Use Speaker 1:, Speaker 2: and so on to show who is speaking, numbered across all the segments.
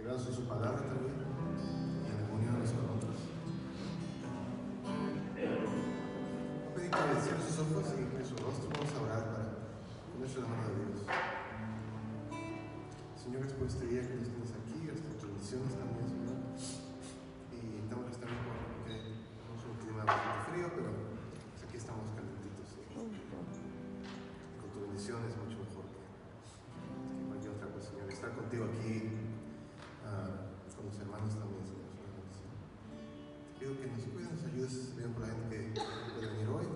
Speaker 1: ayudarnos en su palabra también y en comunión unos con otros. Voy a pedir que cierren sus ojos y en su rostro. Vamos a orar para ponerse la mano de Dios. Señor, gracias por este día que nos tienes aquí, gracias por tus bendiciones también, Señor. Y estamos también porque tenemos un clima bastante frío, pero pues aquí estamos calentitos. Con tu bendición es mucho mejor que cualquier otra cosa, Señor. Estar contigo aquí, con los hermanos también, Señor. Te pido que nos cuides, nos ayudes, Señor, por la gente que puede venir hoy,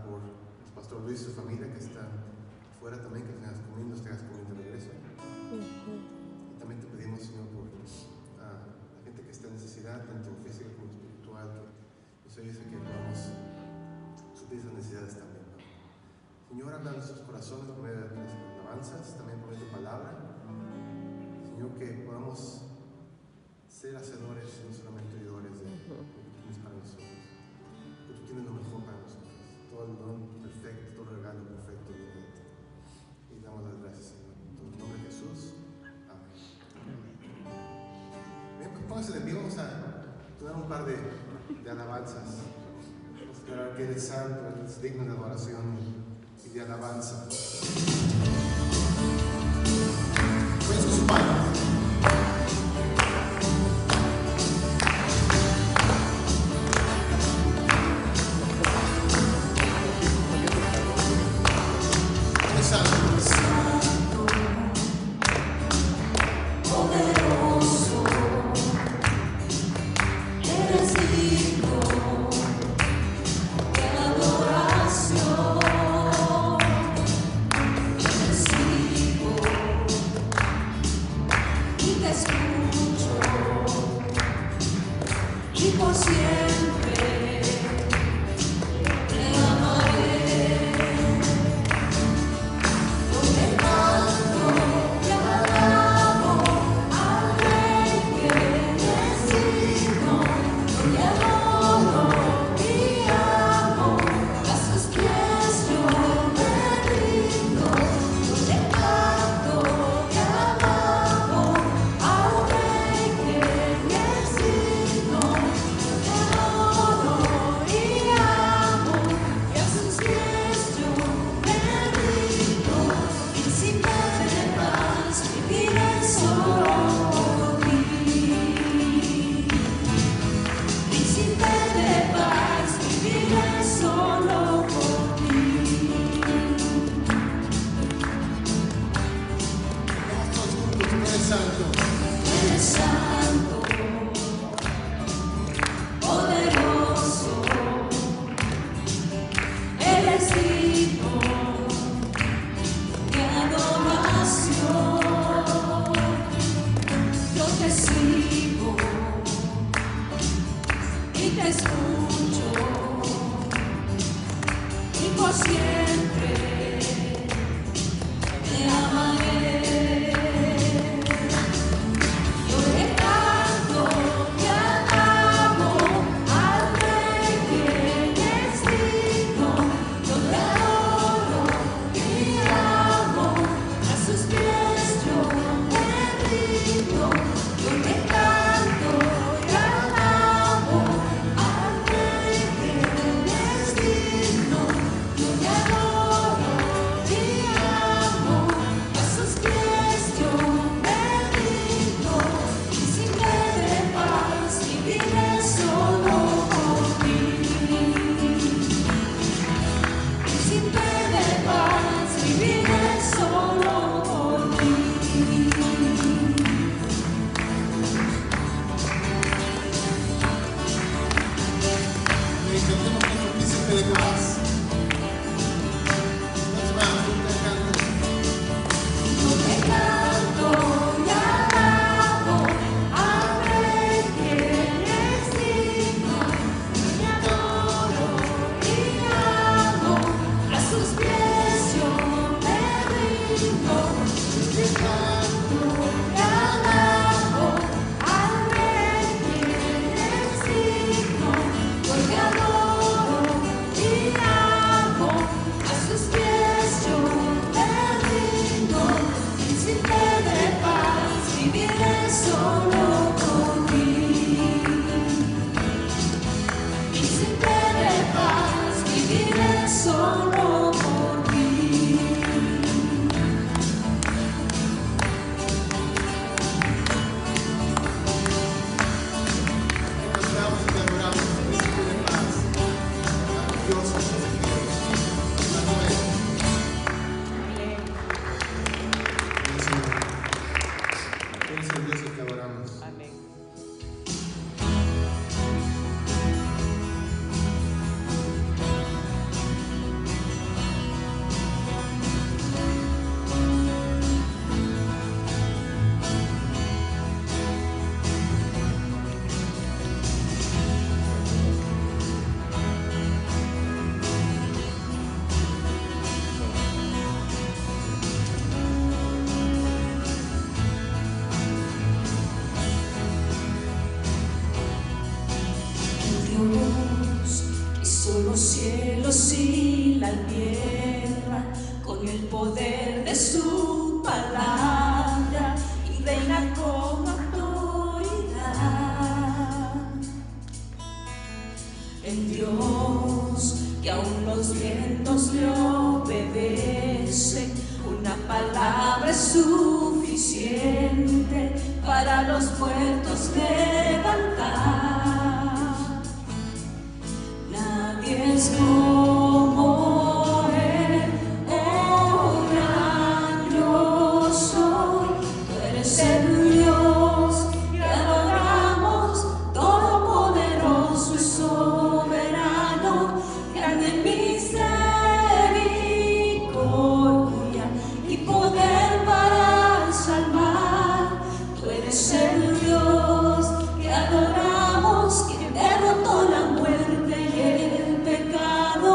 Speaker 1: por el pastor Luis y su familia que están fuera también, que nos tengas comiendo de regreso. Y también te pedimos, Señor, por la gente que está en necesidad, tanto física como espiritual, que nos ayudes a que podamos suplir esas necesidades también, ¿no? Señor, habla en nuestros corazones por medio de las alabanzas, también por medio de tu palabra. Señor, que podamos ser hacedores, no solamente oidores de lo que tú tienes para nosotros. Que tú tienes lo mejor para nosotros. Todo el don perfecto, todo el regalo perfecto viene de ti. Y damos las gracias, Señor. En tu nombre de Jesús. Amén. Bien, pues pónganse de pie. Vamos a dar un par de alabanzas. Vamos a declarar que eres santo, eres digno de adoración y de alabanza. Pues sus manos.
Speaker 2: Yo solo por mí. Y si tiene paz, viviré solo por mí.
Speaker 1: Encontramos y te adoramos, príncipe de paz, maravilloso, consejero, Manuel. Eres el Dios al que adoramos.
Speaker 3: Amén.
Speaker 2: Dios hizo los cielos y la tierra con el poder de su palabra y reina con autoridad. El Dios que aún los vientos le obedecen, una palabra es suficiente para los muertos levantar. Nadie es como Él, oh gran yo soy. Tú eres el Dios que adoramos, todopoderoso y soberano, grande en misericordia y poder para salvar. Tú eres el Dios que adoramos, que derrotó la muerte y el pecado,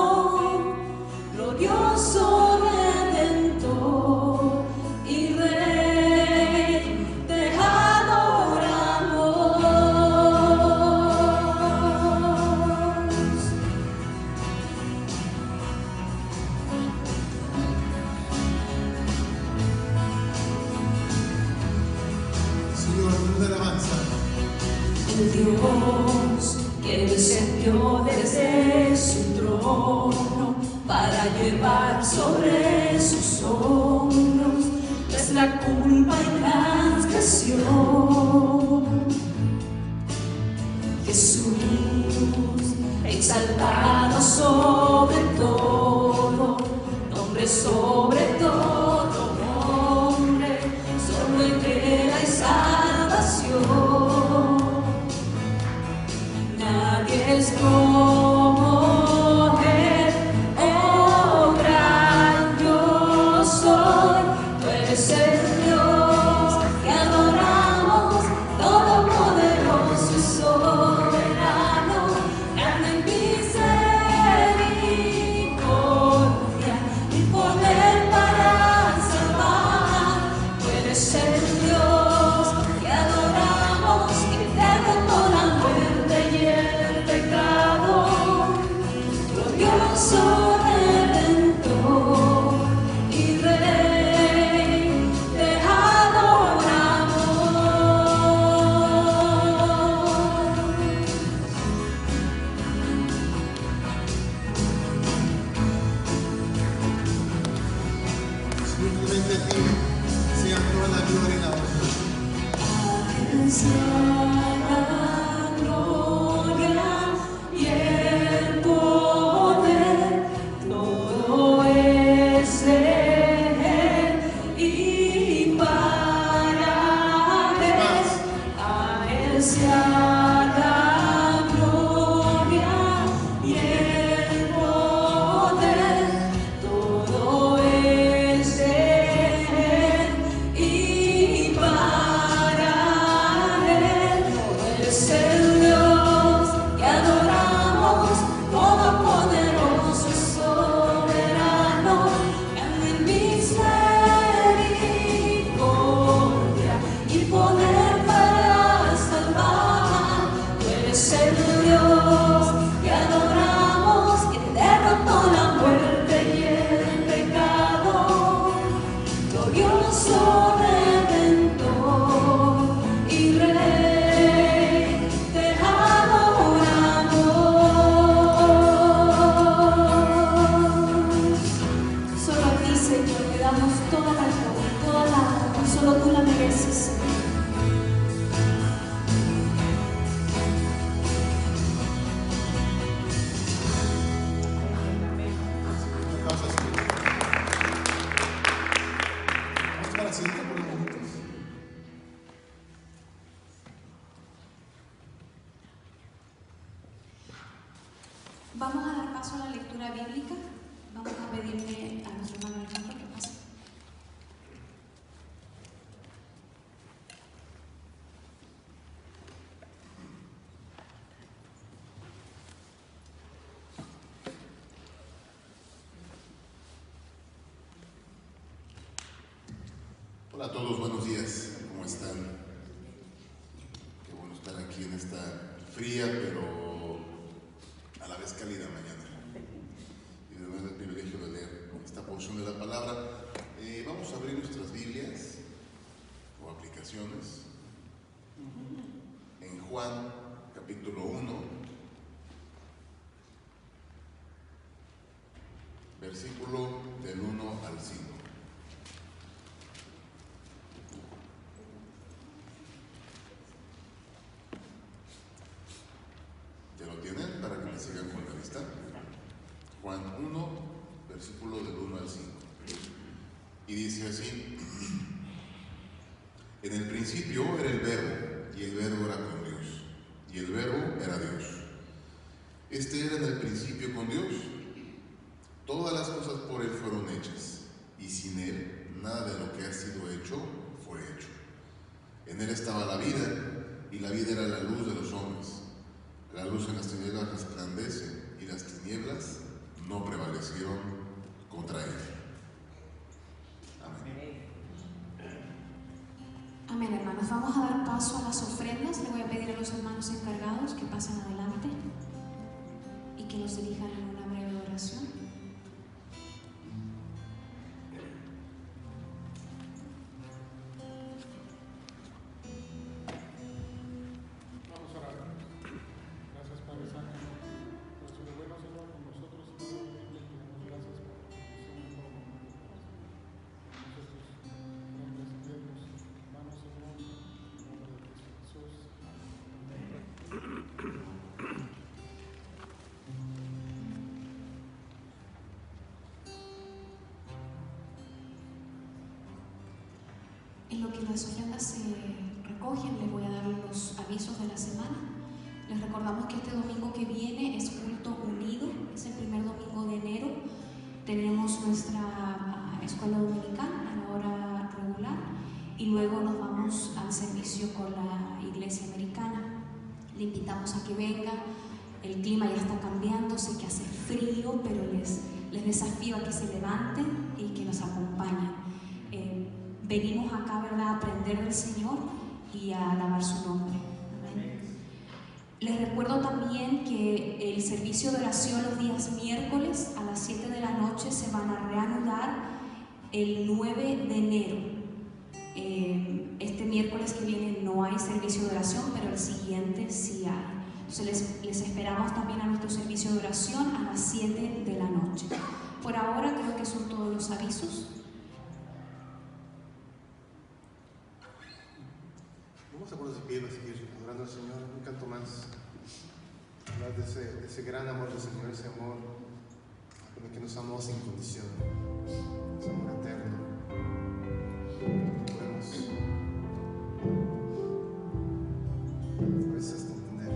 Speaker 2: glorioso Redentor y Rey, te adoramos.
Speaker 1: Señor, una alabanza.
Speaker 2: El Dios que descendió desde su trono para llevar sobre sus hombros nuestra culpa y transgresión. Jesús, exaltado sobre todo, nombre sobre todo nombre, solo en él hay salvación. Nadie es como Él, oh gran yo soy. Tú eres el Dios que adoramos, todopoderoso y soberano, grande en misericordia y poder para salvar. Tú eres el Dios que adoramos, que derrotó la muerte y el pecado, glorioso Redentor y Rey, te adoramos.
Speaker 1: Simplemente a ti sea toda la gloria y la honra.
Speaker 2: Sea la gloria y el poder, todo es de Él y para Él. A Él sea la gloria y el poder, todo es de Él y para Él. Vamos a dar paso a la lectura bíblica. Vamos a pedirle a nuestro hermano Alejandro que pase.
Speaker 3: Hola a todos, buenos días, ¿cómo están? Qué bueno estar aquí en esta fría pero a la vez cálida mañana y de verdad el privilegio de leer esta porción de la palabra. Vamos a abrir nuestras Biblias o aplicaciones en Juan capítulo 1, versículo del 1 al 5. ¿Ya lo tienen para que me sigan con la lista? Juan 1, versículo del 1 al 5. Y dice así: en el principio era el Verbo, y el Verbo era con Dios, y el Verbo era Dios. Este era en el principio con Dios. Todas las cosas por Él fueron hechas, y sin Él nada de lo que ha sido hecho fue hecho. En Él estaba la vida, y la vida era la luz de los hombres. La luz en las tinieblas resplandece, y las tinieblas no prevalecieron contra Él. Amén.
Speaker 2: Amén, hermanos. Vamos a dar paso a las ofrendas. Le voy a pedir a los hermanos encargados que pasen adelante y que nos dirijan en una breve oración. En lo que las ofrendas se recogen, les voy a dar los avisos de la semana. Les recordamos que este domingo que viene es culto unido, es el primer domingo de enero. Tenemos nuestra escuela dominical a la hora regular y luego nos vamos al servicio con la iglesia americana. Le invitamos a que venga. El clima ya está cambiando, sé que hace frío, pero les desafío a que se levanten y que nos acompañen. Venimos acá, ¿verdad?, a aprender del Señor y a alabar su nombre. Amén. Les recuerdo también que el servicio de oración los días miércoles a las 7 de la noche se van a reanudar el 9 de enero. Este miércoles que viene no hay servicio de oración, pero el siguiente sí hay. Entonces les esperamos también a nuestro servicio de oración a las 7 de la noche. Por ahora creo que son todos los avisos.
Speaker 1: Vamos a ponernos de pie, a seguir adorando al Señor. Un canto más. Hablar de ese gran amor del Señor, ese amor con el que nos amó sin condición, ese amor eterno. Podemos a veces hasta entender.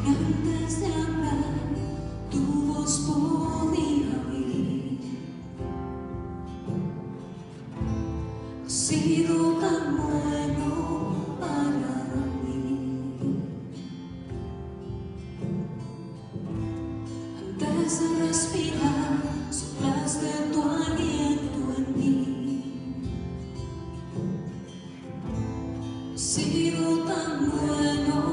Speaker 2: Antes de hablar, tu voz podía oír. Ha sido tan bueno para mí. Antes de respirar, soplaste tu aliento en mí. Ha sido tan bueno.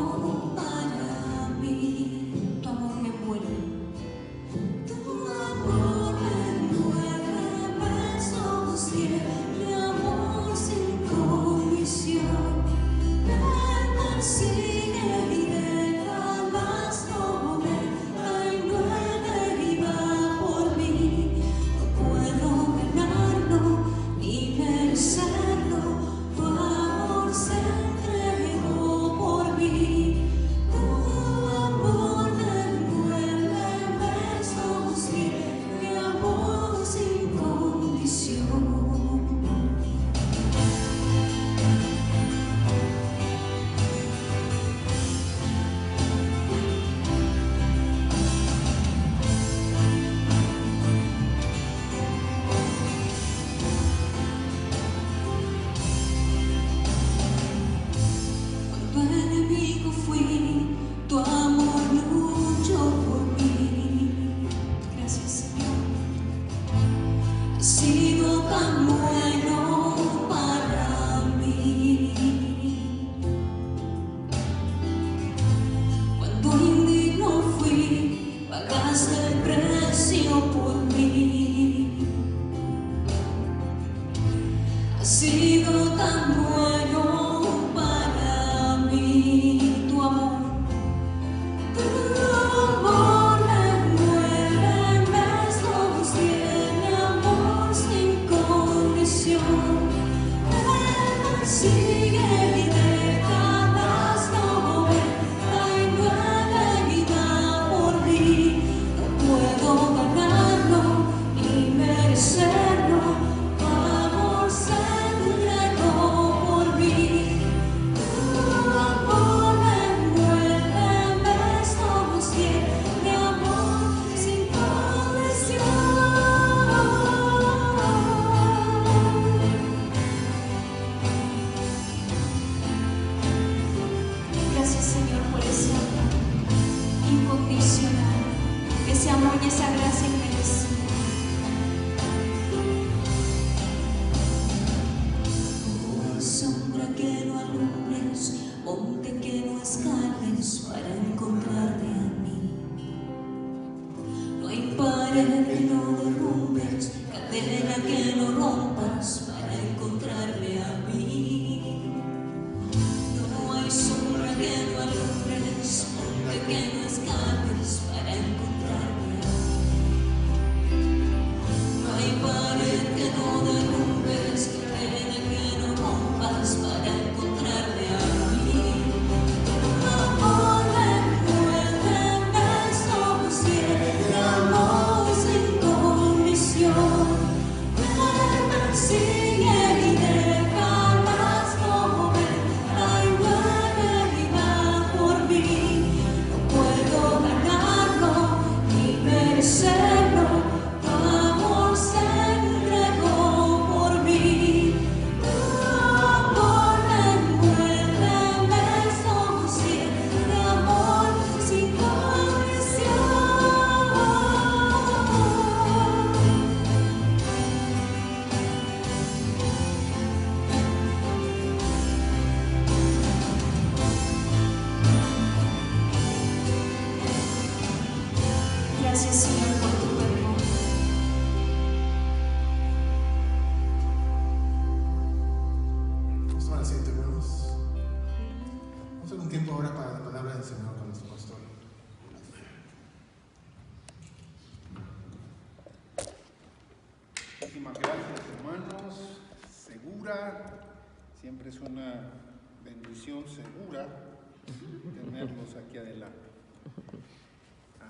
Speaker 2: Tu amor me envuelve, me sostiene, amor sin condición, me persigue y deja más mover, ay, no deriva por pagaste el precio por mí. Has sido tan bueno para mí, tu amor. Tu amor me envuelve, me sostiene, amor sin condición. Me persigue y décadas no ver, hay nueva vida por mí. No puedo ganarlo ni merecerlo, tu amor se entregó por mí. Tu amor me envuelve, me sostiene, amor sin condición. Gracias, Señor, por ese amor incondicional, ese amor y esa gracia inmerecida. No hay sombra que no alumbres, monte que no escales para encontrarte a mí. No hay pared que no derrumbes, cadena que no rompas para encontrarme a mí. No hay sombra que no alumbres, monte que no escales para encontrarme a mí. No hay pared que no derrumbes, cadena que no rompas para encontrarme a mí. Tu amor me envuelve, me sostiene, amor sin condición. Me persigue y décadas no ver, hay nueva vida por mí. No puedo ganarlo ni merecerlo, tu amor se entregó por mí. Tu amor me envuelve, me sostiene, amor sin condición. Gracias, Señor, por tu perdón.
Speaker 1: Vamos a tomar asiento, hermanos. Vamos a hacer un tiempo ahora para la palabra del Señor con nuestro pastor.
Speaker 4: Muchísimas gracias, hermanos. Segura, siempre es una bendición segura tenerlos aquí adelante.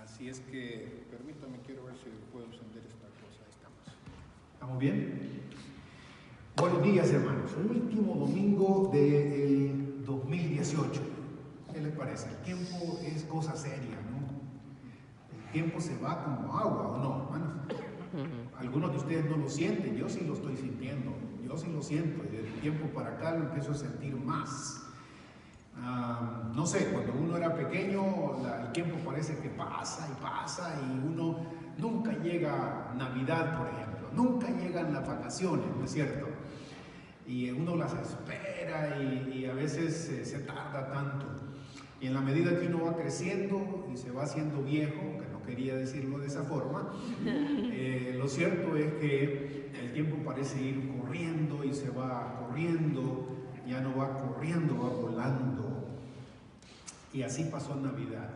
Speaker 4: Así es que, permítame, quiero ver si puedo encender esta cosa. Ahí estamos.
Speaker 5: ¿Estamos bien? Buenos días, hermanos. Último domingo del 2018. ¿Qué les parece? El tiempo es cosa seria, ¿no? El tiempo se va como agua, ¿o no, hermanos? Algunos de ustedes no lo sienten, yo sí lo estoy sintiendo. Yo sí lo siento, y del tiempo para acá lo empiezo a sentir más. No sé, cuando uno era pequeño, el tiempo parece que pasa y uno nunca llega Navidad, por ejemplo, nunca llegan las vacaciones, ¿no es cierto? Y uno las espera y a veces se tarda tanto. Y en la medida que uno va creciendo y se va haciendo viejo, que no quería decirlo de esa forma, lo cierto es que el tiempo parece ir corriendo y se va corriendo, ya no va corriendo, va volando. Y así pasó Navidad.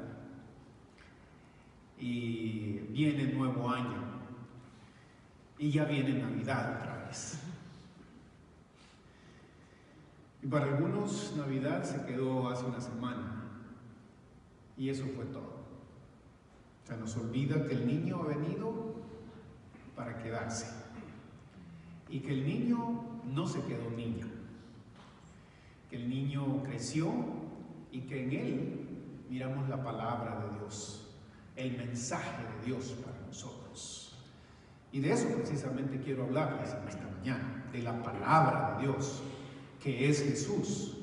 Speaker 5: Y viene el nuevo año. Y ya viene Navidad otra vez. Y para algunos Navidad se quedó hace una semana. Y eso fue todo. Se nos olvida que el niño ha venido para quedarse. Y que el niño no se quedó niño. Que el niño creció y que en él miramos la palabra de Dios, el mensaje de Dios para nosotros. Y de eso precisamente quiero hablarles en esta mañana, de la palabra de Dios, que es Jesús,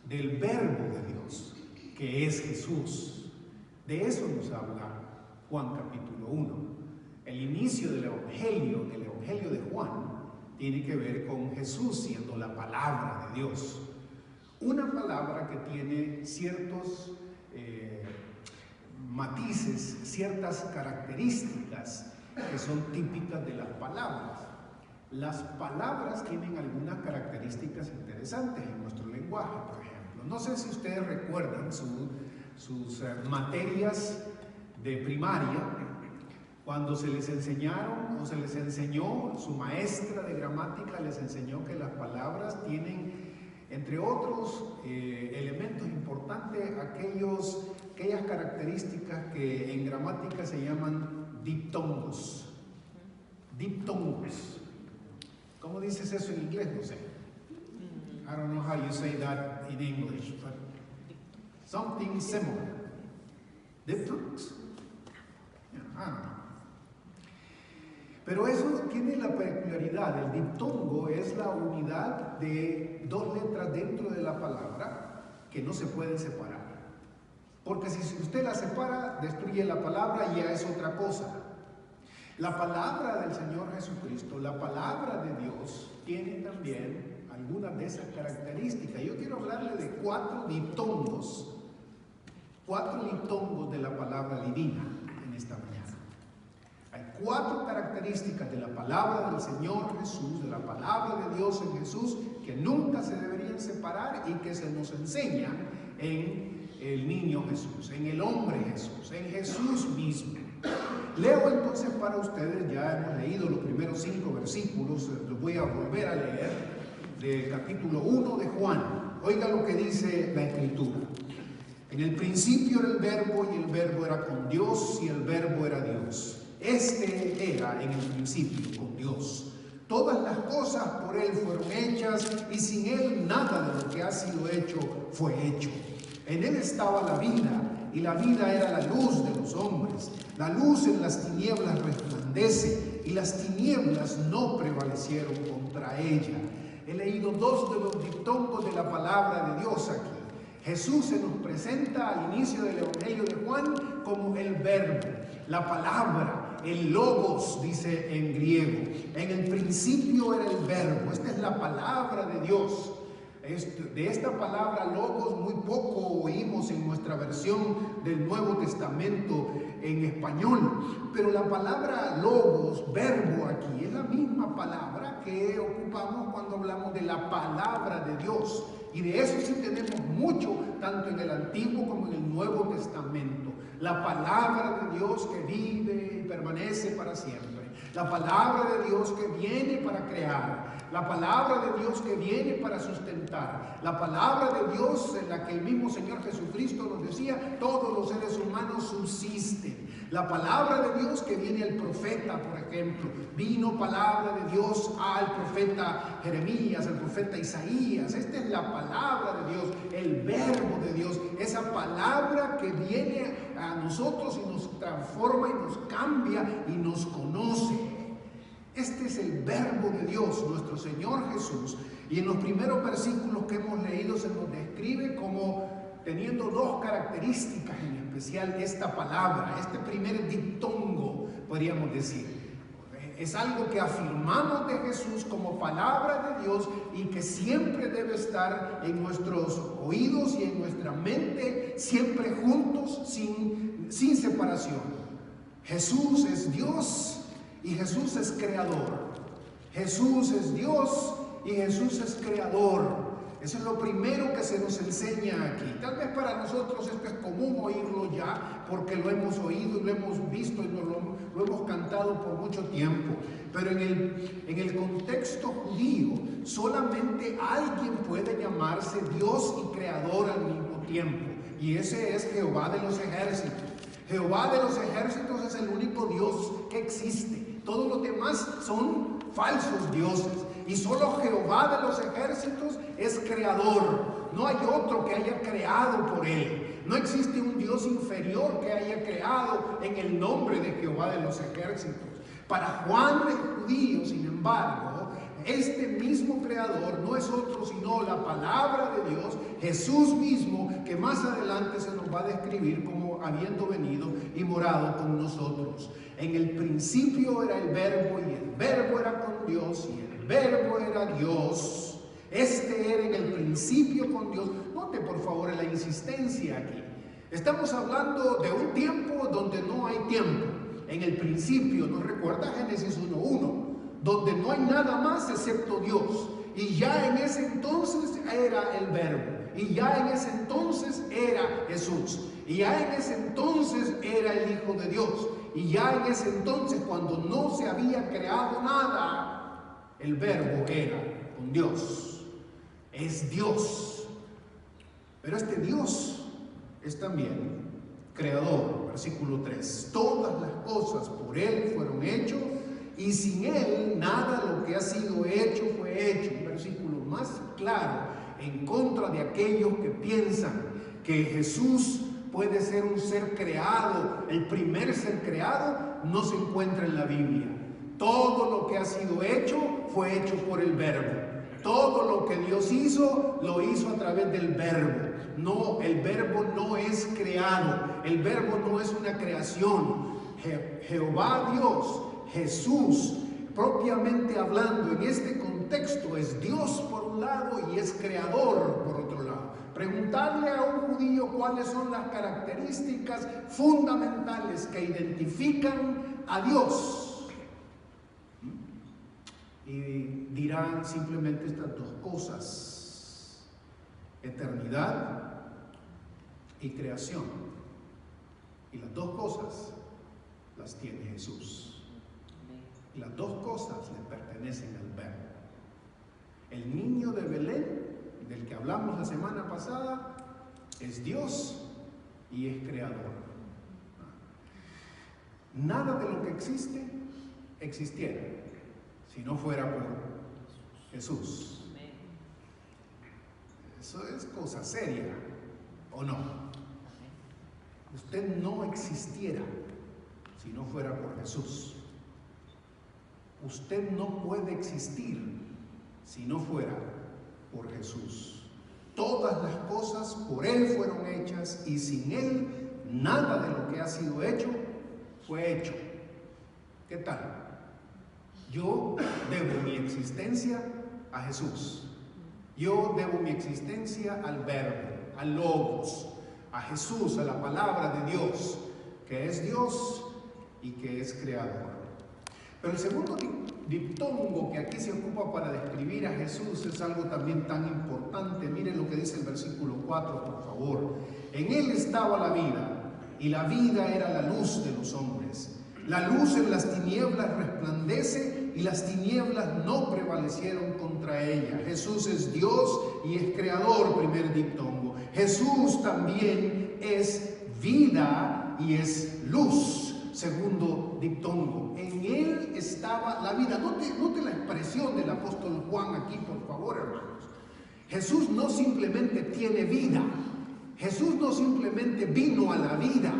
Speaker 5: del verbo de Dios, que es Jesús. De eso nos habla Juan capítulo 1. El inicio del Evangelio de Juan, tiene que ver con Jesús siendo la palabra de Dios. Una palabra que tiene ciertos matices, ciertas características que son típicas de las palabras. Las palabras tienen algunas características interesantes en nuestro lenguaje, por ejemplo. No sé si ustedes recuerdan sus materias de primaria, cuando se les enseñaron o se les enseñó, su maestra de gramática les enseñó que las palabras tienen, entre otros elementos importantes, aquellas características que en gramática se llaman diptongos. Diptongos. ¿Cómo dices eso en inglés? No sé. I don't know how you say that in English, but something similar. Diphthongs? Yeah, I don't know. Pero eso tiene la peculiaridad. El diptongo es la unidad de dos letras dentro de la palabra que no se pueden separar. Porque si usted la separa, destruye la palabra y ya es otra cosa. La palabra del Señor Jesucristo, la palabra de Dios, tiene también algunas de esas características. Yo quiero hablarle de cuatro diptongos de la palabra divina en esta mañana. Hay cuatro características de la palabra del Señor Jesús, de la palabra de Dios en Jesús, que nunca se deberían separar y que se nos enseñan en el niño Jesús, en el hombre Jesús, en Jesús mismo. Leo entonces para ustedes, ya hemos leído los primeros 5 versículos, los voy a volver a leer, del capítulo 1 de Juan. Oiga lo que dice la Escritura. En el principio era el Verbo, y el Verbo era con Dios, y el Verbo era Dios. Este era en el principio con Dios. Todas las cosas por Él fueron hechas, y sin Él nada de lo que ha sido hecho fue hecho. En Él estaba la vida, y la vida era la luz de los hombres. La luz en las tinieblas resplandece, y las tinieblas no prevalecieron contra ella. He leído 2 de los diptongos de la palabra de Dios aquí. Jesús se nos presenta al inicio del Evangelio de Juan como el Verbo, la palabra, el logos, dice en griego. En el principio era el Verbo. Esta es la palabra de Dios. De esta palabra logos muy poco oímos en nuestra versión del Nuevo Testamento en español, pero la palabra logos, verbo aquí, es la misma palabra que ocupamos cuando hablamos de la palabra de Dios, y de eso sí tenemos mucho, tanto en el Antiguo como en el Nuevo Testamento. La palabra de Dios que vive y permanece para siempre. La palabra de Dios que viene para crear, la palabra de Dios que viene para sustentar, la palabra de Dios en la que el mismo Señor Jesucristo nos decía, todos los seres humanos subsisten. La palabra de Dios que viene al profeta, por ejemplo. Vino palabra de Dios al profeta Jeremías, al profeta Isaías. Esta es la palabra de Dios, el verbo de Dios, esa palabra que viene a nosotros y nos transforma y nos cambia y nos conoce. Este es el verbo de Dios, nuestro Señor Jesús. Y en los primeros versículos que hemos leído se nos describe como teniendo 2 características en especial esta palabra, este primer diptongo, podríamos decir. Es algo que afirmamos de Jesús como palabra de Dios y que siempre debe estar en nuestros oídos y en nuestra mente, siempre juntos, sin separación. Jesús es Dios y Jesús es creador. Jesús es Dios y Jesús es creador. Eso es lo primero que se nos enseña aquí. Tal vez para nosotros esto es común oírlo ya, porque lo hemos oído y lo hemos visto y lo hemos cantado por mucho tiempo. Pero en el contexto judío, solamente alguien puede llamarse Dios y creador al mismo tiempo. Y ese es Jehová de los ejércitos. Jehová de los ejércitos es el único Dios que existe. Todos los demás son falsos dioses. Y solo Jehová de los ejércitos es creador. No hay otro que haya creado por él. No existe un Dios inferior que haya creado en el nombre de Jehová de los ejércitos. Para Juan el judío, sin embargo, este mismo creador no es otro sino la palabra de Dios, Jesús mismo, que más adelante se nos va a describir como habiendo venido y morado con nosotros. En el principio era el verbo y el verbo era con Dios y el verbo era Dios. Este era en el principio con Dios. Note por favor la insistencia aquí. Estamos hablando de un tiempo principio nos recuerda Génesis 1:1, donde no hay nada más excepto Dios. Y ya en ese entonces era el Verbo. Y ya en ese entonces era Jesús. Y ya en ese entonces era el Hijo de Dios. Y ya en ese entonces, cuando no se había creado nada, el Verbo era con Dios. Es Dios. Pero este Dios es también creador. Versículo 3. Todas las cosas por Él fueron hechas, y sin Él nada de lo que ha sido hecho fue hecho. Un versículo más claro en contra de aquellos que piensan que Jesús puede ser un ser creado. El primer ser creado no se encuentra en la Biblia. Todo lo que ha sido hecho fue hecho por el Verbo. Todo lo que Dios hizo, lo hizo a través del Verbo. No, el Verbo no es creado. El Verbo no es una creación. Jehová Dios, Jesús, propiamente hablando en este contexto, es Dios por un lado y es creador por otro lado. Preguntarle a un judío cuáles son las características fundamentales que identifican a Dios, y dirán simplemente estas dos cosas: eternidad y creación. Y las dos cosas las tiene Jesús. Y las dos cosas le pertenecen al Verbo. El niño de Belén, del que hablamos la semana pasada, es Dios y es creador. Nada de lo que existe existiera si no fuera por Jesús. Eso es cosa seria, ¿o no? Usted no existiera si no fuera por Jesús. Usted no puede existir si no fuera por Jesús. Todas las cosas por Él fueron hechas, y sin Él nada de lo que ha sido hecho fue hecho. ¿Qué tal? Yo debo mi existencia a Jesús. Yo debo mi existencia al Verbo, al Logos, a Jesús, a la palabra de Dios, que es Dios y que es creador. Pero el segundo diptongo que aquí se ocupa para describir a Jesús es algo también tan importante. Miren lo que dice el versículo 4, por favor. En Él estaba la vida, y la vida era la luz de los hombres. La luz en las tinieblas resplandece, y las tinieblas no prevalecieron contra ella. Jesús es Dios y es creador, primer diptongo. Jesús también es vida y es luz, segundo diptongo. En Él estaba la vida. Note la expresión del apóstol Juan aquí, por favor, hermanos. Jesús no simplemente tiene vida. Jesús no simplemente vino a la vida.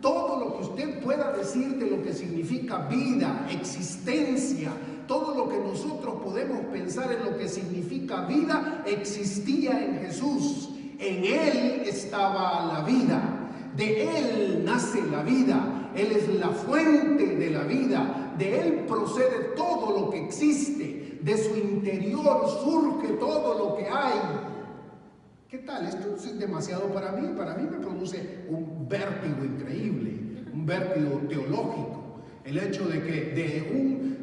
Speaker 5: Todo lo que usted pueda decir de lo que significa vida, existencia, todo lo que nosotros podemos pensar en lo que significa vida, existía en Jesús. En Él estaba la vida. De Él nace la vida. Él es la fuente de la vida. De Él procede todo lo que existe. De su interior surge todo lo que hay. ¿Qué tal? Esto es demasiado para mí. Para mí me produce un vértigo increíble, un vértigo teológico. El hecho de que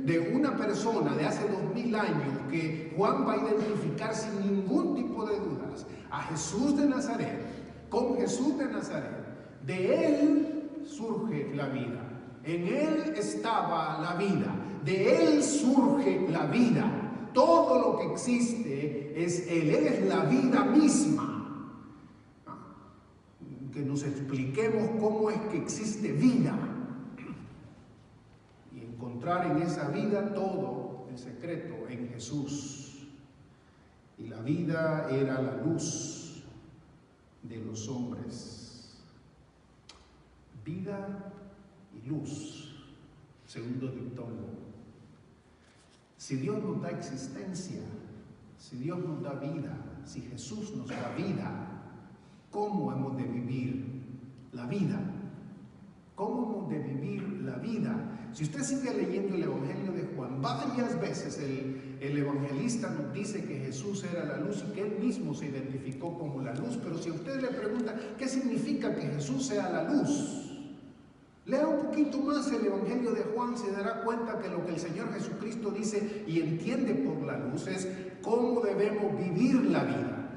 Speaker 5: de una persona de hace 2000 años que Juan va a identificar sin ningún tipo de dudas a Jesús de Nazaret, con Jesús de Nazaret, de Él surge la vida. En Él estaba la vida. De Él surge la vida. Todo lo que existe es Él. Él es la vida misma. Que nos expliquemos cómo es que existe vida. Y encontrar en esa vida todo el secreto en Jesús. Y la vida era la luz de los hombres. Vida y luz. Segundo diptongo. Si Dios nos da existencia, si Dios nos da vida, si Jesús nos da vida, ¿cómo hemos de vivir la vida? ¿Cómo hemos de vivir la vida? Si usted sigue leyendo el Evangelio de Juan, varias veces el evangelista nos dice que Jesús era la luz y que Él mismo se identificó como la luz. Pero si usted le pregunta, ¿qué significa que Jesús sea la luz? Lea un poquito más el Evangelio de Juan, se dará cuenta que lo que el Señor Jesucristo dice y entiende por la luz es cómo debemos vivir la vida.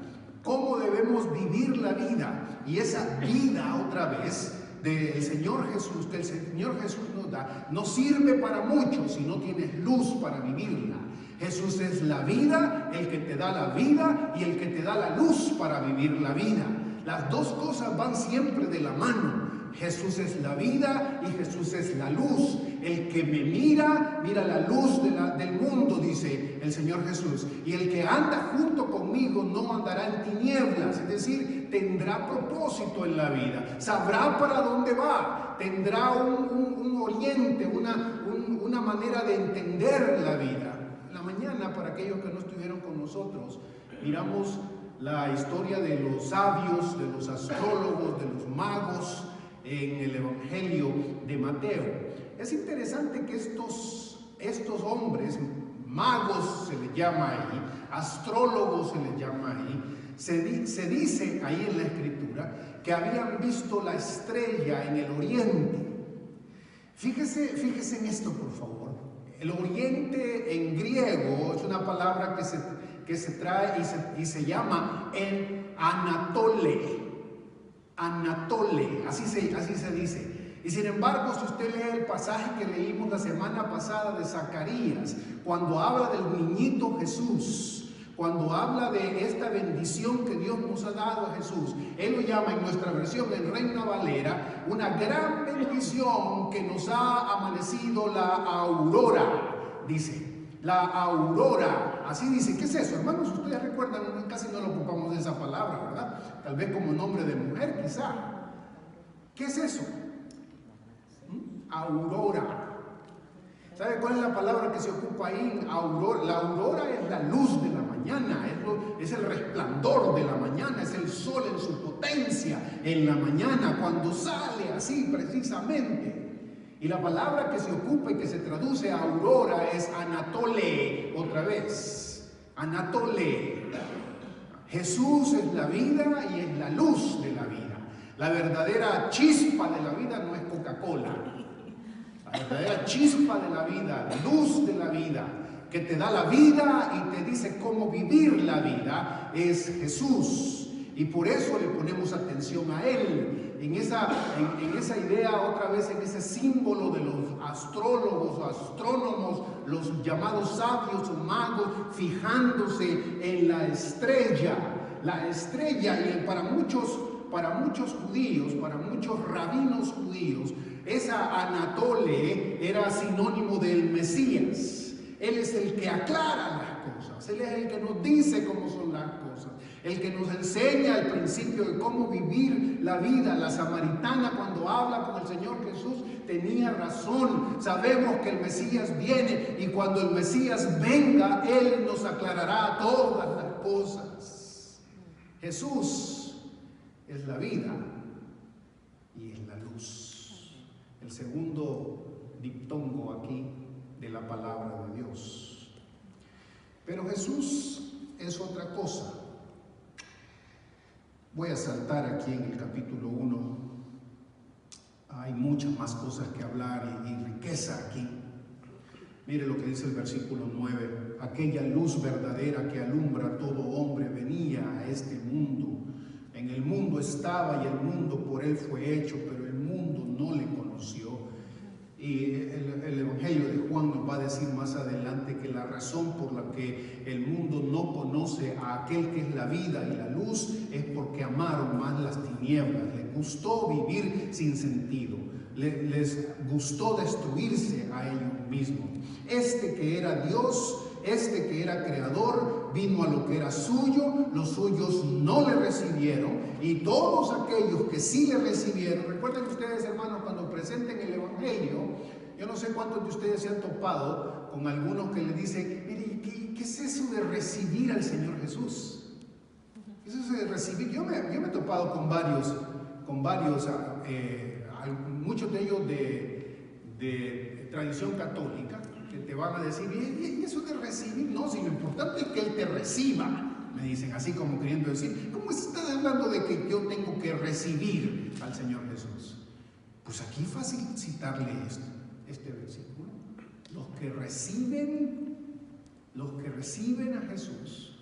Speaker 5: Cómo debemos vivir la vida. Y esa vida, otra vez, del Señor Jesús, que el Señor Jesús nos da, no sirve para mucho si no tienes luz para vivirla. Jesús es la vida, el que te da la vida y el que te da la luz para vivir la vida. Las dos cosas van siempre de la mano. Jesús es la vida y Jesús es la luz. El que me mira, mira la luz del mundo, dice el Señor Jesús. Y el que anda junto conmigo no andará en tinieblas, es decir, tendrá propósito en la vida, sabrá para dónde va, tendrá un oriente, una manera de entender la vida. En la mañana, para aquellos que no estuvieron con nosotros, miramos la historia de los sabios, de los astrólogos, de los magos en el Evangelio de Mateo. Es interesante que estos hombres, magos se les llama ahí, astrólogos se les llama ahí, se dice ahí en la Escritura que habían visto la estrella en el oriente. Fíjese en esto, por favor. El oriente en griego es una palabra que se trae y se llama el Anatole. Anatole, así se dice. Y sin embargo, si usted lee el pasaje que leímos la semana pasada de Zacarías, cuando habla del niñito Jesús, cuando habla de esta bendición que Dios nos ha dado a Jesús, él lo llama en nuestra versión en Reina Valera una gran bendición que nos ha amanecido la aurora, dice. La aurora, así dice. ¿Qué es eso, hermanos? Ustedes recuerdan, casi no lo ocupamos de esa palabra, ¿verdad? Tal vez como nombre de mujer, quizá. ¿Qué es eso? Aurora. ¿Sabe cuál es la palabra que se ocupa ahí? Aurora. La aurora es la luz de la mañana, es el resplandor de la mañana, es el sol en su potencia en la mañana, cuando sale así precisamente. Y la palabra que se ocupa y que se traduce a aurora es Anatole, otra vez. Anatole. Jesús es la vida y es la luz de la vida. La verdadera chispa de la vida no es Coca-Cola. La verdadera chispa de la vida, luz de la vida, que te da la vida y te dice cómo vivir la vida, es Jesús. Y por eso le ponemos atención a Él. En esa idea, otra vez, en ese símbolo de los astrólogos o astrónomos, los llamados sabios o magos, fijándose en la estrella. La estrella, y para muchos judíos, para muchos rabinos judíos, esa Anatole era sinónimo del Mesías. Él es el que aclara las cosas, Él es el que nos dice cómo son las cosas, el que nos enseña el principio de cómo vivir la vida. La samaritana, cuando habla con el Señor Jesús, tenía razón. Sabemos que el Mesías viene y cuando el Mesías venga, Él nos aclarará todas las cosas. Jesús es la vida y es la luz. El segundo diptongo aquí de la palabra de Dios. Pero Jesús es otra cosa. Voy a saltar aquí en el capítulo 1. Hay muchas más cosas que hablar y riqueza aquí. Mire lo que dice el versículo 9. Aquella luz verdadera que alumbra a todo hombre venía a este mundo. En el mundo estaba y el mundo por él fue hecho, pero el mundo no le conoció. Y el Evangelio de Juan nos va a decir más adelante que la razón por la que el mundo no conoce a aquel que es la vida y la luz es porque amaron más las tinieblas. Les gustó vivir sin sentido. Les gustó destruirse a ellos mismos. Este que era Dios, este que era creador, vino a lo que era suyo, los suyos no le recibieron, y todos aquellos que sí le recibieron. Recuerden ustedes, hermanos, cuando presenten el Evangelio, yo no sé cuántos de ustedes se han topado con algunos que le dicen: mire, ¿qué es eso de recibir al Señor Jesús? ¿Qué es eso de recibir? Yo me he topado con varios, muchos de ellos de tradición católica, que te van a decir: ¿y eso de recibir? No, si lo importante es que Él te reciba. Me dicen así, como queriendo decir: ¿cómo estás hablando de que yo tengo que recibir al Señor Jesús? Pues aquí fácil citarle este versículo. Los que reciben a Jesús,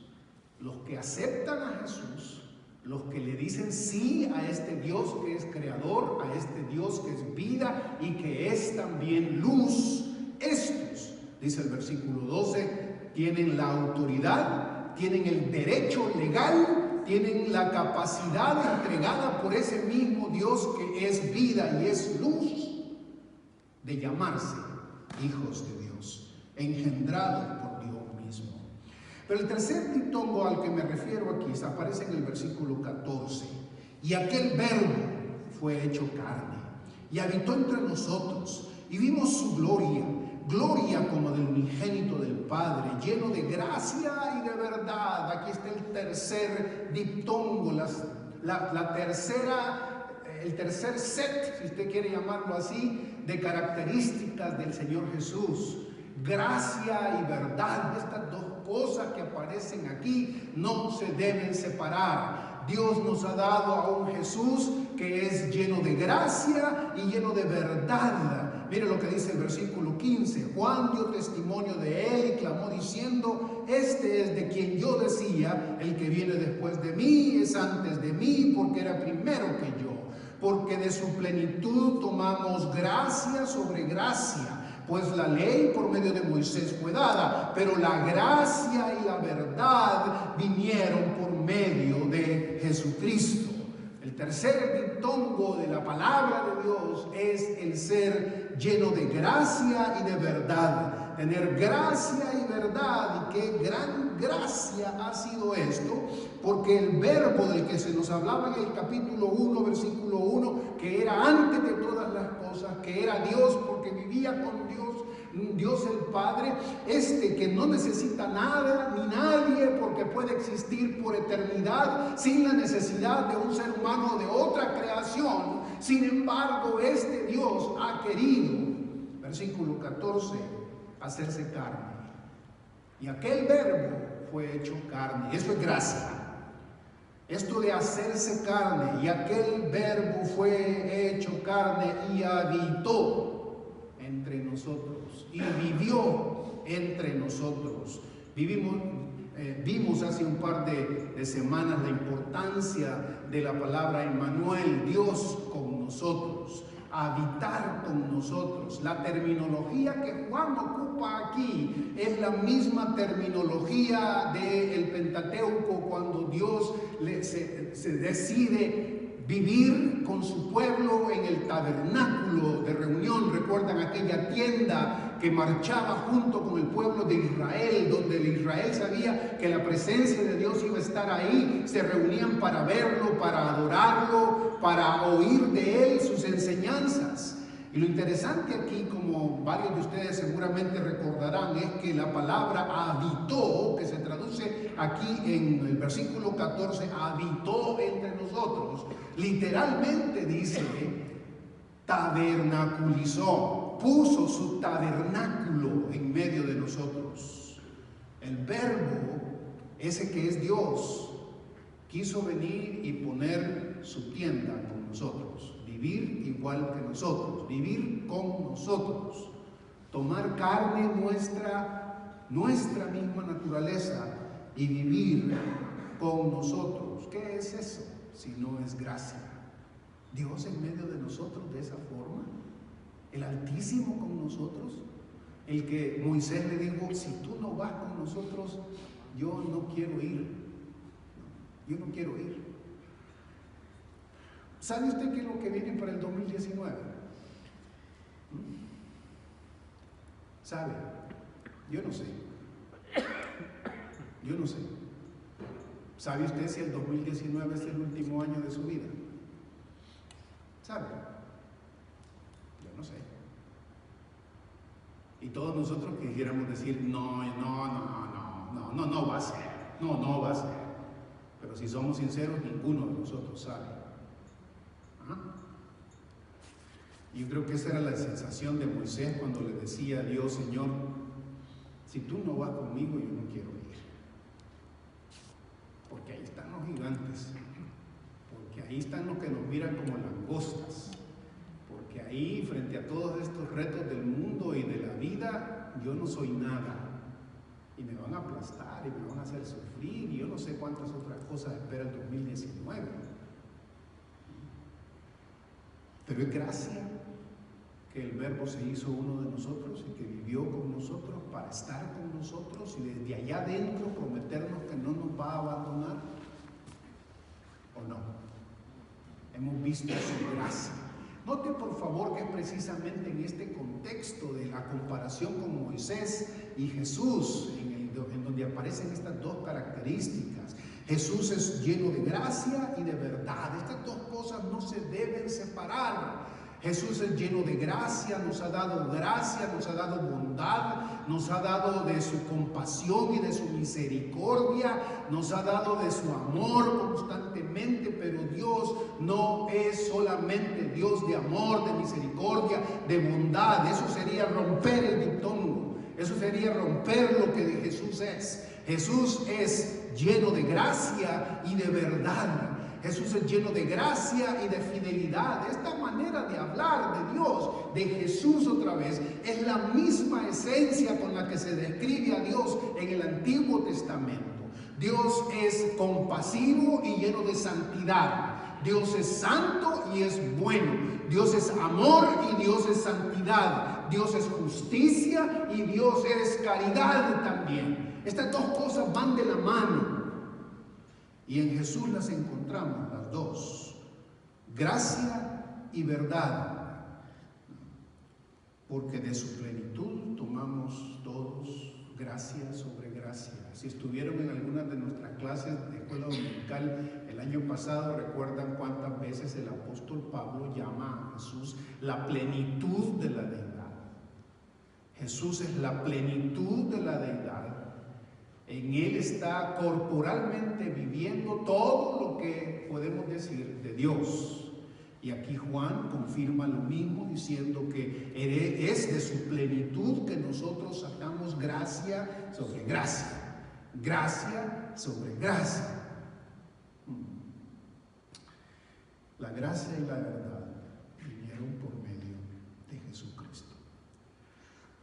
Speaker 5: los que aceptan a Jesús, los que le dicen sí a este Dios que es creador, a este Dios que es vida y que es también luz, estos, dice el versículo 12, tienen la autoridad, tienen el derecho legal, tienen la capacidad entregada por ese mismo Dios que es vida y es luz, de llamarse hijos de Dios, engendrados por Dios mismo. Pero el tercer diptongo al que me refiero aquí aparece en el versículo 14. Y aquel verbo fue hecho carne y habitó entre nosotros y vimos su gloria, gloria como del unigénito del Padre, lleno de gracia y de verdad. Aquí está el tercer diptongo, el tercer set, si usted quiere llamarlo así, de características del Señor Jesús. Gracia y verdad, estas dos cosas que aparecen aquí no se deben separar. Dios nos ha dado a un Jesús que es lleno de gracia y lleno de verdad. Mire lo que dice el versículo 15. Juan dio testimonio de él y clamó diciendo: este es de quien yo decía, el que viene después de mí es antes de mí, porque era primero que yo. Porque de su plenitud tomamos gracia sobre gracia. Pues la ley por medio de Moisés fue dada, pero la gracia y la verdad vinieron por medio de Jesucristo. El tercer diptongo de la palabra de Dios es el ser lleno de gracia y de verdad. Tener gracia y verdad, y qué gran gracia ha sido esto, porque el verbo del que se nos hablaba en el capítulo 1, versículo 1, que era antes de todas las cosas, que era Dios porque vivía con Dios el Padre, que no necesita nada ni nadie porque puede existir por eternidad sin la necesidad de un ser humano o de otra creación. Sin embargo, este Dios ha querido, versículo 14, hacerse carne. Y aquel verbo fue hecho carne. Eso es gracia. Esto de hacerse carne, y aquel verbo fue hecho carne y habitó entre nosotros y vivió entre nosotros. Vimos hace un par de semanas la importancia de la palabra Emmanuel, Dios con nosotros, habitar con nosotros. La terminología que Juan ocupa aquí es la misma terminología del Pentateuco, cuando Dios se decide vivir con su pueblo en el tabernáculo de reunión. Recuerdan aquella tienda que marchaba junto con el pueblo de Israel, donde el Israel sabía que la presencia de Dios iba a estar ahí. Se reunían para verlo, para adorarlo, para oír de él sus enseñanzas. Y lo interesante aquí, como varios de ustedes seguramente recordarán, es que la palabra habitó, que se traduce aquí en el versículo 14, habitó entre nosotros, literalmente dice tabernaculizó, puso su tabernáculo en medio de nosotros. El verbo, ese que es Dios, quiso venir y poner su tienda con nosotros, vivir igual que nosotros, vivir con nosotros, tomar carne nuestra misma naturaleza y vivir con nosotros. ¿Qué es eso si no es gracia? Dios en medio de nosotros de esa forma, el Altísimo con nosotros, el que Moisés le dijo: si tú no vas con nosotros, yo no quiero ir. Yo no quiero ir. ¿Sabe usted qué es lo que viene para el 2019? ¿Sabe? Yo no sé. Yo no sé. ¿Sabe usted si el 2019 es el último año de su vida? ¿Sabe? Yo no sé. Y todos nosotros quisiéramos decir: no va a ser. No va a ser. Pero si somos sinceros, ninguno de nosotros sabe. Yo creo que esa era la sensación de Moisés cuando le decía a Dios: Señor, si tú no vas conmigo, yo no quiero ir. Porque ahí están los gigantes, porque ahí están los que nos miran como langostas, porque porque ahí, frente a todos estos retos del mundo y de la vida, yo no soy nada. Y me van a aplastar y me van a hacer sufrir y yo no sé cuántas otras cosas espera el 2019. Pero es gracia que el Verbo se hizo uno de nosotros y que vivió con nosotros para estar con nosotros y desde allá adentro prometernos que no nos va a abandonar. ¿O no? Hemos visto su gracia. Note por favor que es precisamente en este contexto de la comparación con Moisés y Jesús en donde aparecen estas dos características. Jesús es lleno de gracia y de verdad. Estas dos cosas no se deben separar. Jesús es lleno de gracia, nos ha dado bondad, nos ha dado de su compasión y de su misericordia, nos ha dado de su amor constantemente, pero Dios no es solamente Dios de amor, de misericordia, de bondad. Eso sería romper el diptongo, eso sería romper lo que de Jesús es. Jesús es lleno de gracia y de verdad. Jesús es lleno de gracia y de fidelidad. Esta manera de hablar de Dios, de Jesús otra vez, es la misma esencia con la que se describe a Dios en el Antiguo Testamento. Dios es compasivo y lleno de santidad. Dios es santo y es bueno. Dios es amor y Dios es santidad. Dios es justicia y Dios es caridad también. Estas dos cosas van de la mano. Y en Jesús las encontramos las dos, gracia y verdad, porque de su plenitud tomamos todos gracia sobre gracia. Si estuvieron en algunas de nuestras clases de escuela dominical el año pasado, recuerdan cuántas veces el apóstol Pablo llama a Jesús la plenitud de la deidad. Jesús es la plenitud de la deidad. En Él está corporalmente viviendo todo lo que podemos decir de Dios. Y aquí Juan confirma lo mismo diciendo que es de su plenitud que nosotros sacamos gracia sobre gracia. Gracia sobre gracia. La gracia y la verdad vinieron por medio de Jesucristo.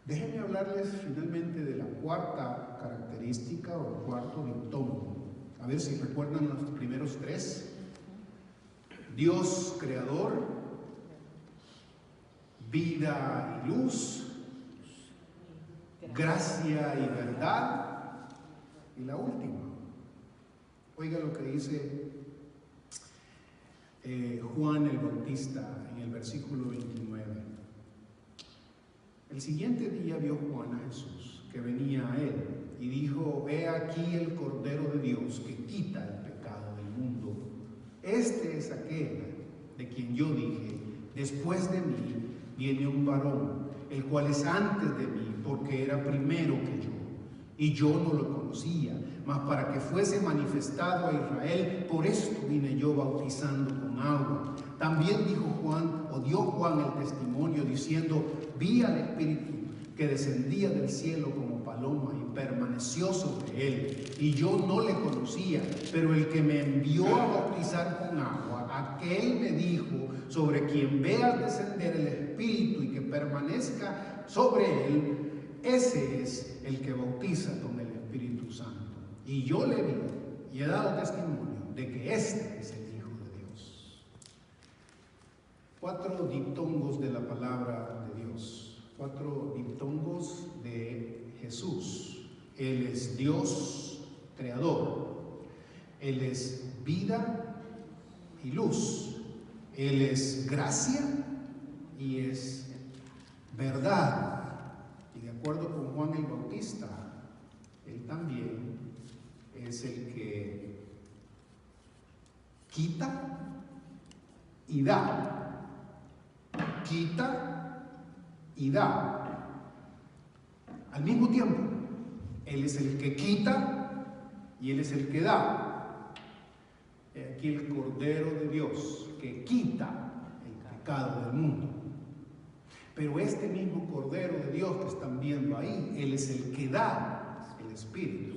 Speaker 5: Déjenme hablarles finalmente de la cuarta característica o el cuarto diptongo. A ver si recuerdan los primeros tres. Dios creador, vida y luz, gracia y verdad, y la última. Oiga lo que dice Juan el Bautista en el versículo 29. El siguiente día vio Juan a Jesús que venía a él y dijo: he aquí el Cordero de Dios que quita el pecado del mundo. Este es aquel de quien yo dije: después de mí viene un varón, el cual es antes de mí, porque era primero que yo, y yo no lo conocía, mas para que fuese manifestado a Israel, por esto vine yo bautizando con agua. También dijo Juan, o dio Juan el testimonio, diciendo: vi al Espíritu que descendía del cielo como paloma y permaneció sobre él, y yo no le conocía, pero el que me envió a bautizar con agua, aquel me dijo: sobre quien veas descender el Espíritu y que permanezca sobre él, ese es el que bautiza con el Espíritu Santo. Y yo le vi y he dado testimonio de que este es el Hijo de Dios. Cuatro diptongos de la palabra de Dios, cuatro diptongos de Jesús. Él es Dios creador, Él es vida y luz, Él es gracia y es verdad. Y de acuerdo con Juan el Bautista, Él también es el que quita y da. Quita y da. Al mismo tiempo, Él es el que quita y Él es el que da. Aquí el Cordero de Dios que quita el pecado del mundo. Pero este mismo Cordero de Dios que están viendo ahí, Él es el que da el Espíritu.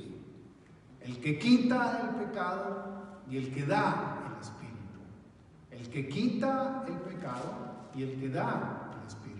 Speaker 5: El que quita el pecado y el que da el Espíritu. El que quita el pecado y y el que da el Espíritu.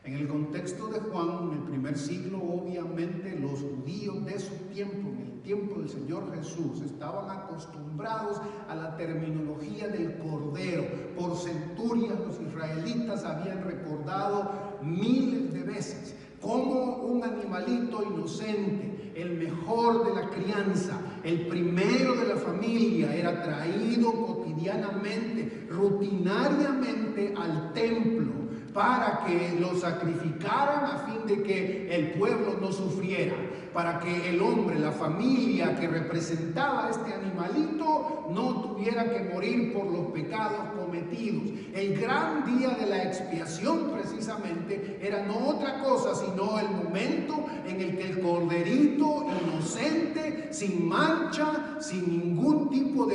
Speaker 5: En el contexto de Juan, en el primer siglo, obviamente los judíos de su tiempo, en el tiempo del Señor Jesús, estaban acostumbrados a la terminología del Cordero. Por centurias los israelitas habían recordado miles de veces cómo un animalito inocente, el mejor de la crianza, el primero de la familia, era traído cotidianamente, rutinariamente al templo para que lo sacrificaran a fin de que el pueblo no sufriera, para que el hombre, la familia que representaba a este animalito, no tuviera que morir por los pecados cometidos. El gran día de la expiación precisamente era no otra cosa sino el momento en el que el corderito inocente, sin mancha, sin ningún tipo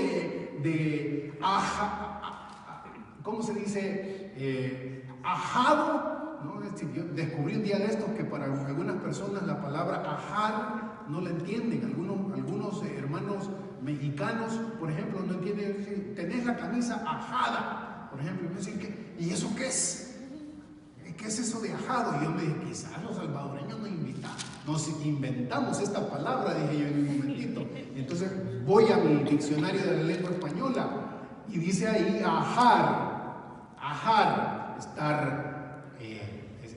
Speaker 5: ¿cómo se dice? Ajado, ¿no? Yo descubrí un día de estos que para algunas personas la palabra ajar no la entienden. Algunos hermanos mexicanos, por ejemplo, no entienden. Tenés la camisa ajada, por ejemplo, y me dicen, ¿y eso qué es? ¿Qué es eso de ajado? Y yo me dije, quizás los salvadoreños nos inventamos esta palabra, dije yo en un momentito. Y entonces voy a mi diccionario de la lengua española y dice ahí ajar,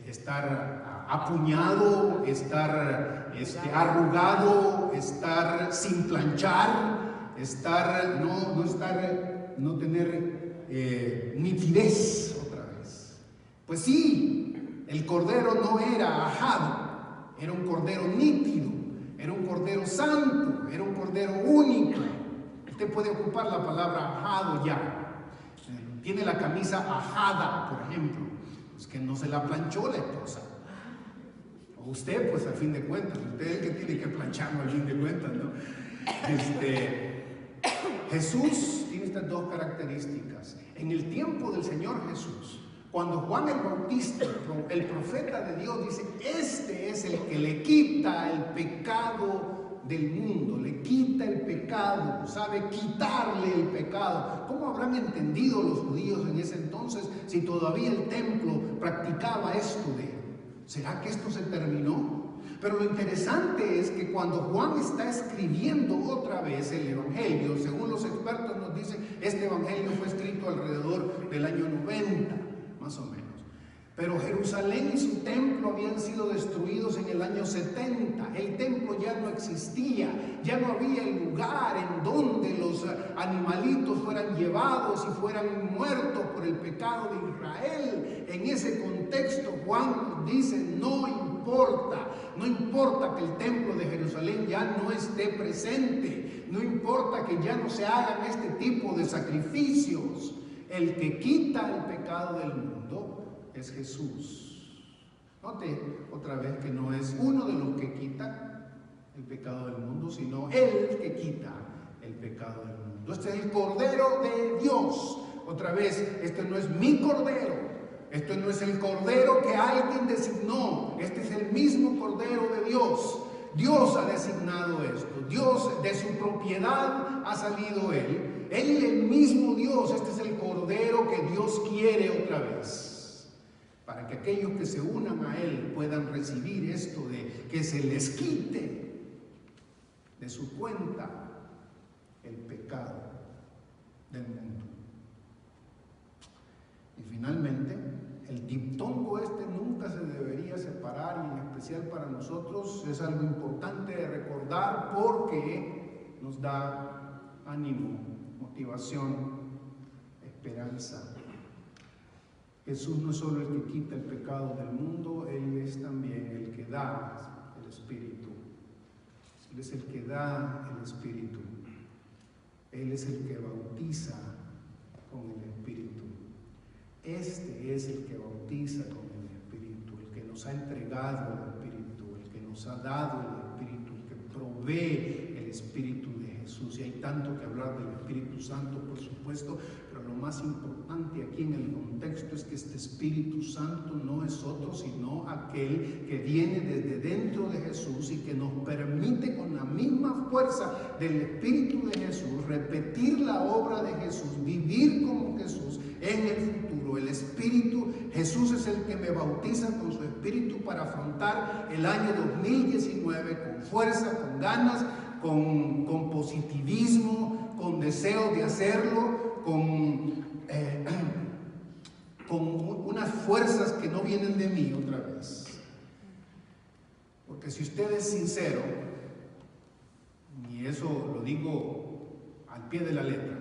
Speaker 5: estar apuñado, estar arrugado, estar sin planchar, no tener nitidez otra vez. Pues sí, el cordero no era ajado, era un cordero nítido, era un cordero santo, era un cordero único. Usted puede ocupar la palabra ajado ya. Tiene la camisa ajada, por ejemplo, pues que no se la planchó la esposa. O usted, pues a fin de cuentas, usted es el que tiene que plancharlo a fin de cuentas, ¿no? Jesús tiene estas dos características. En el tiempo del Señor Jesús, cuando Juan el Bautista, el profeta de Dios, dice, este es el que le quita el pecado del mundo, le quita el pecado, sabe quitarle el pecado. ¿Cómo habrán entendido los judíos en ese entonces si todavía el templo practicaba esto ¿será que esto se terminó? Pero lo interesante es que cuando Juan está escribiendo otra vez el Evangelio, según los expertos nos dicen, este Evangelio fue escrito alrededor del año 90, más o menos. Pero Jerusalén y su templo habían sido destruidos en el año 70. El templo ya no existía, ya no había el lugar en donde los animalitos fueran llevados y fueran muertos por el pecado de Israel. En ese contexto Juan dice, no importa que el templo de Jerusalén ya no esté presente, no importa que ya no se hagan este tipo de sacrificios. El que quita el pecado del mundo es Jesús. Note otra vez que no es uno de los que quita el pecado del mundo, sino el que quita el pecado del mundo. Este es el Cordero de Dios. Otra vez, este no es mi Cordero, este no es el Cordero que alguien designó, este es el mismo Cordero de Dios. Dios ha designado esto, Dios de su propiedad ha salido Él el mismo Dios. Este es el Cordero que Dios quiere otra vez, para que aquellos que se unan a Él puedan recibir esto de que se les quite de su cuenta el pecado del mundo. Y finalmente, el diptongo nunca se debería separar, y en especial para nosotros es algo importante de recordar porque nos da ánimo, motivación, esperanza. Jesús no es solo el que quita el pecado del mundo, Él es también el que da el Espíritu. Él es el que da el Espíritu. Él es el que bautiza con el Espíritu. Este es el que bautiza con el Espíritu, el que nos ha entregado el Espíritu, el que nos ha dado el Espíritu, el que provee el Espíritu de Jesús. Y hay tanto que hablar del Espíritu Santo, por supuesto, pero lo más importante aquí en el contexto es que este Espíritu Santo no es otro sino aquel que viene desde dentro de Jesús y que nos permite con la misma fuerza del Espíritu de Jesús repetir la obra de Jesús, vivir como Jesús en el futuro Espíritu. El Espíritu, Jesús es el que me bautiza con su Espíritu para afrontar el año 2019 con fuerza, con ganas, con positivismo, con deseo de hacerlo, con unas fuerzas que no vienen de mí otra vez. Porque si usted es sincero, y eso lo digo al pie de la letra,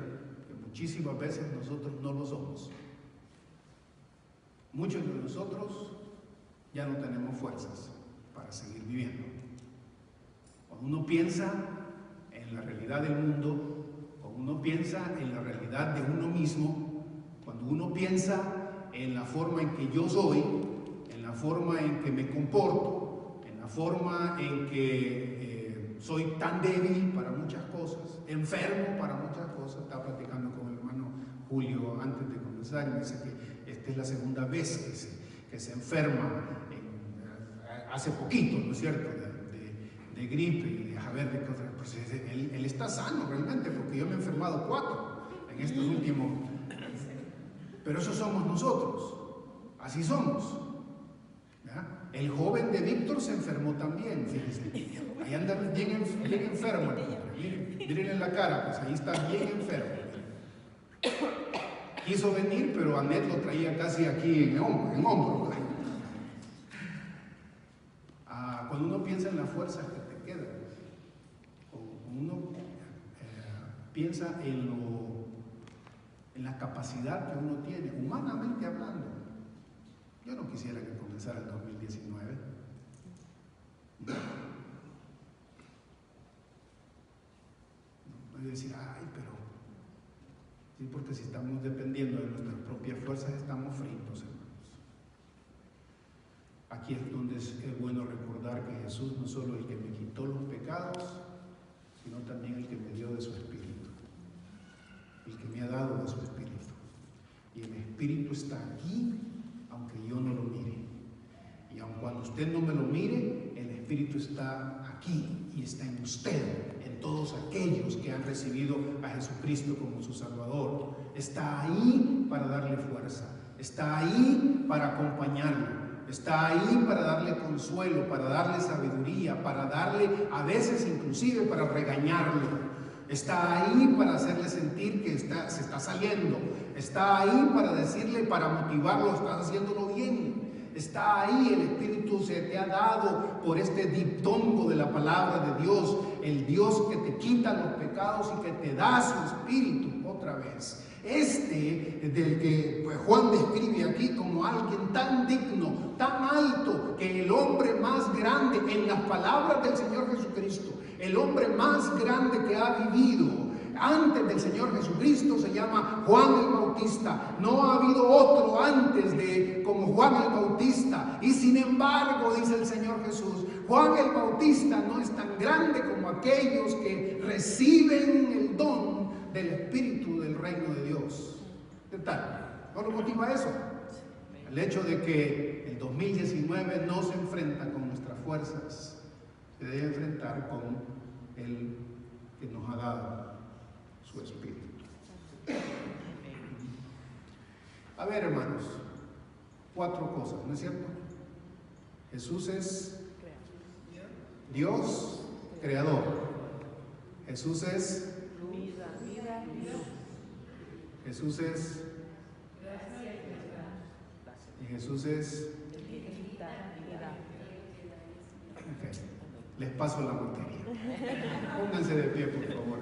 Speaker 5: que muchísimas veces nosotros no lo somos. Muchos de nosotros ya no tenemos fuerzas para seguir viviendo. Cuando uno piensa en la realidad del mundo, cuando uno piensa en la realidad de uno mismo, cuando uno piensa en la forma en que yo soy, en la forma en que me comporto, en la forma en que soy tan débil para muchas cosas, enfermo para muchas cosas. Estaba platicando con el hermano Julio antes de comenzar y me dice que esta es la segunda vez que se enferma, hace poquito, ¿no es cierto?, de gripe y de saber de qué otra. Pues él está sano realmente, porque yo me he enfermado 4 en estos últimos. Pero eso somos nosotros, así somos. ¿Ya? El joven de Víctor se enfermó también, fíjense. Ahí anda bien enfermo. Miren en la cara, pues ahí está bien enfermo. Quiso venir, pero Anet lo traía casi aquí en hombro. Cuando uno piensa en las fuerzas que te quedan, cuando uno piensa en la capacidad que uno tiene, humanamente hablando, yo no quisiera que comenzara el 2019. No voy a decir, ay, pero sí, porque si estamos dependiendo de nuestras propias fuerzas, estamos fritos, hermanos. Aquí es donde es bueno recordar que Jesús no solo el que me quitó los pecados, sino también el que me dio de su Espíritu, el que me ha dado de su Espíritu. Y el Espíritu está aquí, aunque yo no lo mire. Y aun cuando usted no me lo mire, el Espíritu está aquí y está en usted, en todos aquellos que han recibido a Jesucristo como su Salvador. Está ahí para darle fuerza, está ahí para acompañarlo. Está ahí para darle consuelo, para darle sabiduría, para darle, a veces inclusive para regañarlo. Está ahí para hacerle sentir que se está saliendo. Está ahí para decirle, para motivarlo, estás haciéndolo bien. Está ahí, el Espíritu se te ha dado por este diptongo de la palabra de Dios, el Dios que te quita los pecados y que te da su Espíritu otra vez. Del que pues, Juan describe aquí como alguien tan digno, tan alto, que el hombre más grande, en las palabras del Señor Jesucristo, el hombre más grande que ha vivido antes del Señor Jesucristo se llama Juan el Bautista. No ha habido otro antes como Juan el Bautista. Y sin embargo, dice el Señor Jesús, Juan el Bautista no es tan grande como aquellos que reciben el don del Espíritu del reino de Dios. ¿Qué tal? ¿No lo motiva eso? El hecho de que el 2019 no se enfrenta con nuestras fuerzas, se debe enfrentar con el que nos ha dado su Espíritu. A ver, hermanos, 4 cosas, ¿no es cierto? Jesús es Dios creador. Jesús es Jesús es y Jesús es okay. Les paso la materia. Pónganse de pie, por favor.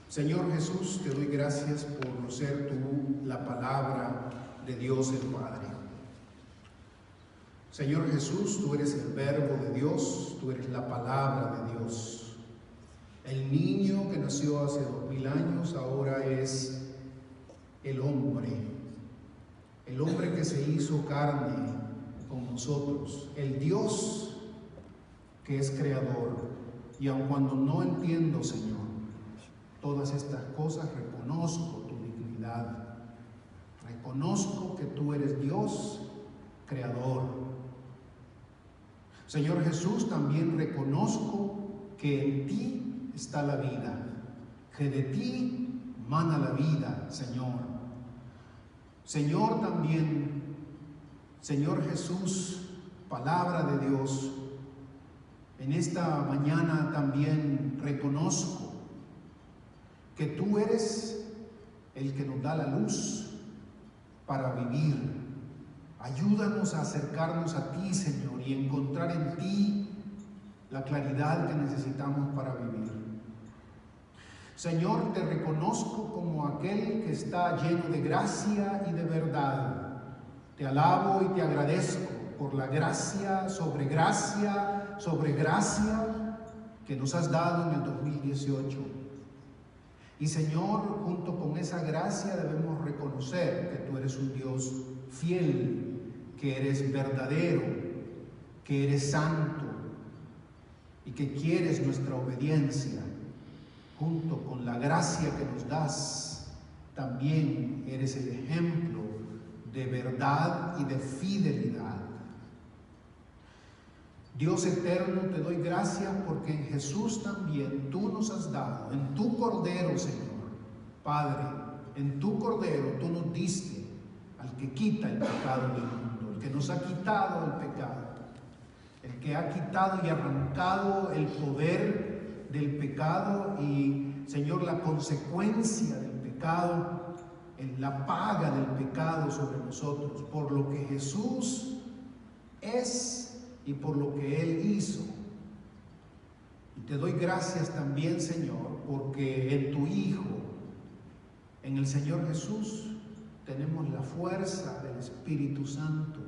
Speaker 5: Señor Jesús, te doy gracias por ser tú la palabra de Dios el Padre. Señor Jesús, tú eres el verbo de Dios, tú eres la palabra de Dios. El niño que nació hace 2000 años ahora es el hombre que se hizo carne con nosotros, el Dios que es creador. Y aun cuando no entiendo, Señor, todas estas cosas, reconozco tu dignidad, reconozco que tú eres Dios creador. Señor Jesús, también reconozco que en ti está la vida, que de ti mana la vida, Señor. Señor, también, Señor Jesús, palabra de Dios, en esta mañana también reconozco que tú eres el que nos da la luz para vivir. Ayúdanos a acercarnos a ti, Señor, y encontrar en ti la claridad que necesitamos para vivir. Señor, te reconozco como aquel que está lleno de gracia y de verdad. Te alabo y te agradezco por la gracia sobre gracia sobre gracia que nos has dado en el 2018. Y Señor, junto con esa gracia debemos reconocer que tú eres un Dios fiel, que eres verdadero, que eres santo y que quieres nuestra obediencia. Junto con la gracia que nos das, también eres el ejemplo de verdad y de fidelidad. Dios eterno, te doy gracias porque en Jesús también tú nos has dado, en tu Cordero, Señor, Padre, en tu Cordero tú nos diste al que quita el pecado del mundo, el que nos ha quitado el pecado, el que ha quitado y arrancado el poder del pecado y, Señor, la consecuencia del pecado, la paga del pecado sobre nosotros, por lo que Jesús es y por lo que Él hizo. Y te doy gracias también, Señor, porque en tu Hijo, en el Señor Jesús, tenemos la fuerza del Espíritu Santo.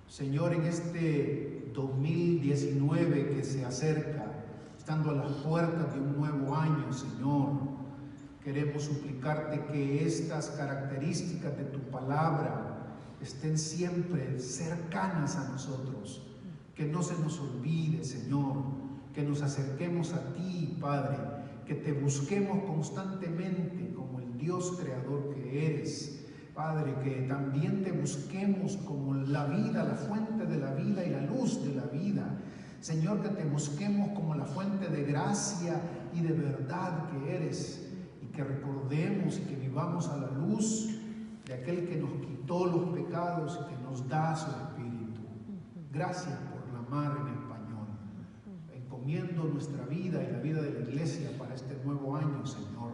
Speaker 5: Señor, en este 2019 que se acerca, estando a las puertas de un nuevo año, Señor, queremos suplicarte que estas características de tu palabra estén siempre cercanas a nosotros, que no se nos olvide, Señor, que nos acerquemos a ti, Padre, que te busquemos constantemente como el Dios creador que eres, Padre, que también te busquemos como la vida, la fuente de la vida y la luz de la vida. Señor, que te busquemos como la fuente de gracia y de verdad que eres, y que recordemos y que vivamos a la luz de aquel que nos quitó los pecados y que nos da su Espíritu. Gracias por la mar en español. Encomiendo nuestra vida y la vida de la iglesia para este nuevo año, Señor,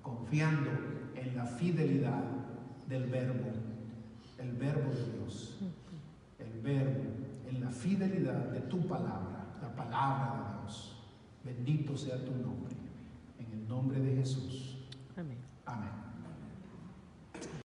Speaker 5: confiando en la fidelidad del Verbo, el Verbo de Dios, el Verbo, en la fidelidad de tu palabra, la palabra de Dios. Bendito sea tu nombre, en el nombre de Jesús.
Speaker 6: Amén.
Speaker 5: Amén.